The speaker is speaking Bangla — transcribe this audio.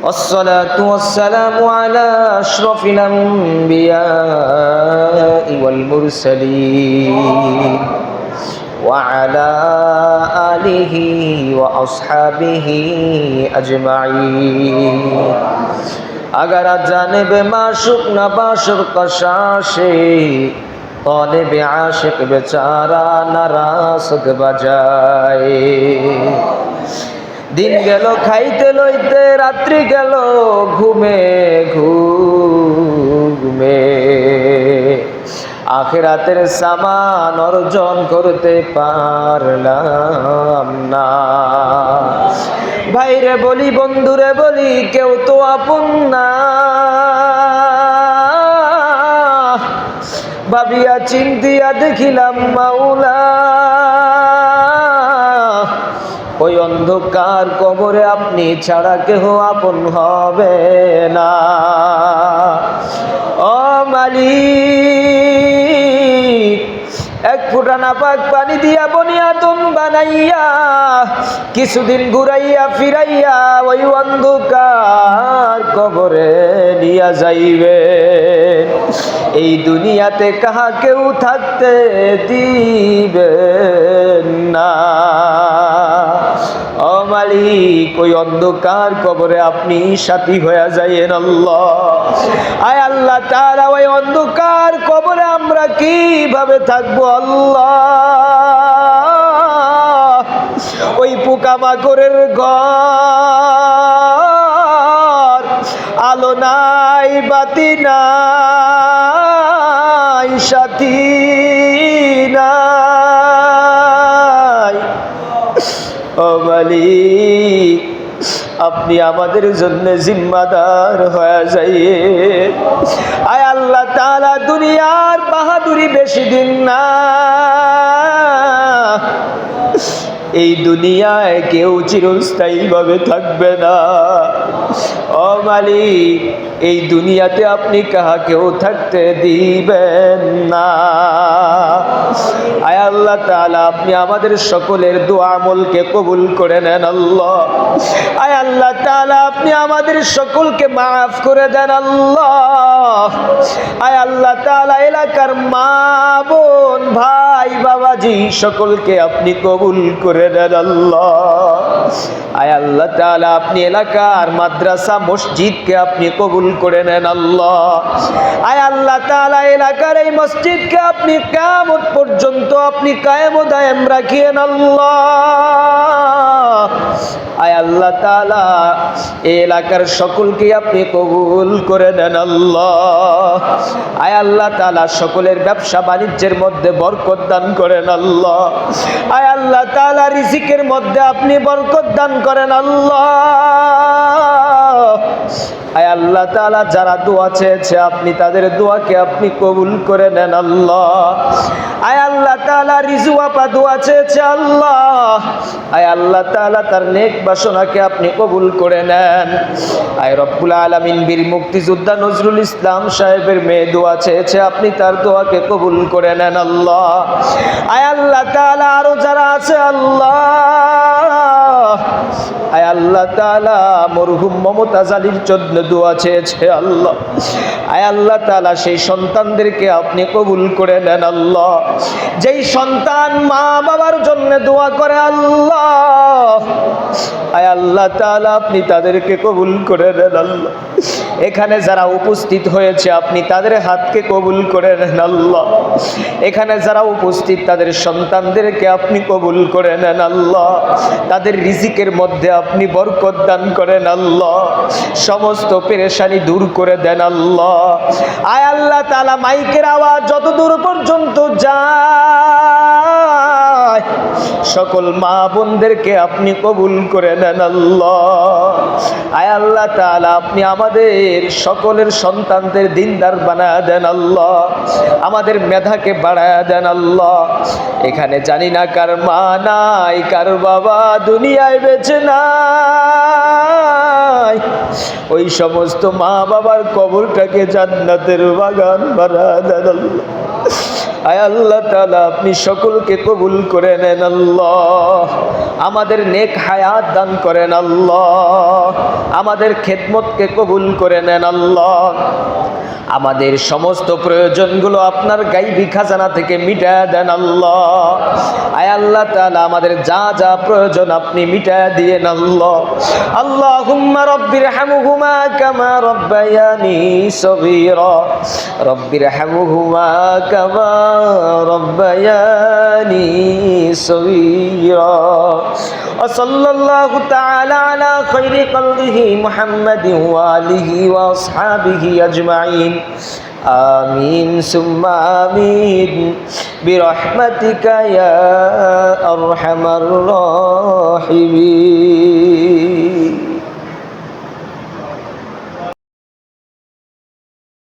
والصلاة والسلام على أشرف الأنبياء والمرسلين وعلى آله وأصحابه أجمعين अगर जानब माशुक नबाशुक कशाशे तालिब आशिक बेचारा नारासक बजाए दिन गेलो खाइते लइते रात्रि गेलो घुमे घुमे आखिरातेर सामान अर्जन करते पारलाम ना भाईरे बोली बंधुरे बोली केउ तो आपन ना भाबिया चिंतिया देखिलाम माওলা ওই অন্ধকার কবরে আপনি ছাড়া কেহ আপন হবে না ও মালিক এক ফোঁটা নাপাক পানি দিয়া বনি আদম বানাইয়া কিছুদিন ঘুরাইয়া ফিরাইয়া ওই অন্ধকার কবরে নিয়া যাইবে এই দুনিয়াতে কাহা কেউ থাকতে দিবেন না ও মালিক ওই অন্ধকার কবরে আপনি সাথী হয়ে যাইয়েন আল্লাহ আয় আল্লাহ তাআলা ওই অন্ধকার কবরে আমরা কিভাবে থাকবো আল্লাহ ওই পোকামাকড়ের ঘর আলো নাই বাতি নাই সাথী নাই ও মালিক আপনি আমাদের জন্য জিম্মাদার হয়ে যাইয়ে আয় আল্লাহ তাআলা দুনিয়ার বাহাদুরি বেশি দিন না এই দুনিয়ায় কেউ চিরস্থায়ী ভাবে থাকবে না ও মালিক এই দুনিয়াতে আপনি কাহাকেও থাকতে দিবেন না আয় আল্লাহ তাআলা আপনি আমাদের সকলের দোয়া আমলকে কবুল করে নেন আল্লাহ আয় আল্লাহ তাআলা আপনি আমাদের সকলকে মাফ করে দেন আল্লাহ আয় আল্লাহ তাআলা এলাকার মা বোন ভাই বাবাজি সকলকে আপনি কবুল করে নেন আল্লাহ আয় আল্লাহ তাআলা আপনি এলাকার মাদ্রাসা মসজিদকে আপনি কবুল করে নেন আল্লাহ আয় আল্লাহ তাআলা এলাকার এই মসজিদকে আপনি কিয়ামত পর্যন্ত আপনি কায়েম ও দায়েম রাখিয়েন আল্লাহ আয় আল্লাহ তাআলা এই এলাকার সকলকে আপনি কবুল করে নেন আল্লাহ আয় আল্লাহ তাআলা সকলের ব্যবসা বাণিজ্যের মধ্যে বরকত দান করেন আল্লাহ আয় আল্লাহ তাআলা রিজিকের মধ্যে আপনি বরকত দান করেন আল্লাহ আয় আল্লাহ তাআলা যারা দোয়া চেয়েছে আপনি তাদের দোয়াকে আপনি কবুল করে নেন আল্লাহ আয় আল্লাহ তাআলা রিজু আপা দোয়া চেয়েছে আল্লাহ আয় আল্লাহ তাআলা তার নেক বাসনাকে আপনি কবুল করে নেন আয় রব্বুল আলামিন বীর মুক্তিযোদ্ধা নজরুল ইসলাম সাহেবের মেয়ে দোয়া চেয়েছে আপনি তার দোয়াকে কবুল করে নেন আল্লাহ আয় আল্লাহ তাআলা আরো যারা আছে আল্লাহ আয় আল্লাহ তাআলা মরহুম মমতাজ আলীর জন্য দোয়া চেয়েছে আল্লাহ আয় আল্লাহ তাআলা সেই সন্তানদেরকে আপনি কবুল করে নেন আল্লাহ যেই সন্তান মা বাবার জন্য দোয়া করে আল্লাহ আয় আল্লাহ তাআলা আপনি তাদেরকে কবুল করে নেন আল্লাহ এখানে যারা উপস্থিত হয়েছে আপনি তাদের হাতকে কবুল করে নেন আল্লাহ এখানে যারা উপস্থিত তাদের সন্তানদেরকে আপনি কবুল করে নেন আল্লাহ তাদের রিজিকের মধ্যে আপনি বরকত দান করেন আল্লাহ সমস্ত পেরেশানি দূর করে দেন আল্লাহ আয় আল্লাহ তাআলা মাইকের আওয়াজ যত দূর পর্যন্ত যায় সকল মা বোনদেরকে আপনি কবুল করে নেন আল্লাহ আয় আল্লাহ তাআলা আপনি আমাদের সকলের সন্তানদের দিনদার বানায় দেন আল্লাহ আমাদের মেধাকে বাড়ায় দেন আল্লাহ এখানে জানি না কার মা নাই কার বাবা দুনিয়ায় বেঁচে নাই ওই সমস্ত মা বাবার কবরটাকে জান্নাতের বাগান বানায় দেন আল্লাহ আয় আল্লাহ তাআলা আপনি সকলকে কবুল করে নেন আল্লাহ। আমাদের নেক হায়াত দান করেন আল্লাহ। আমাদের খেদমতকে কবুল করে নেন আল্লাহ। আমাদের সমস্ত প্রয়োজনগুলো আপনার গাইবী খাজানা থেকে মিটায় দেন আল্লাহ। আয় আল্লাহ তাআলা আমাদের যা যা প্রয়োজন আপনি মিটায় দিয়েন আল্লাহ। আল্লাহুম্মা রব্বিরহামহুমা কামা রব্বায়ানি সগীরা, রব্বিরহামহুমা কামা রব্বায়ানি সগীরা। ওয়া সাল্লাল্লাহু তাআলা আলা খায়রি খালকিহি মুহাম্মাদিন ওয়া আলিহি ওয়া আসহাবিহি আজমাইন। আমিন সুম্মা আমিন বিরহমাতিকা ইয়া আরহামার রাহিমিন।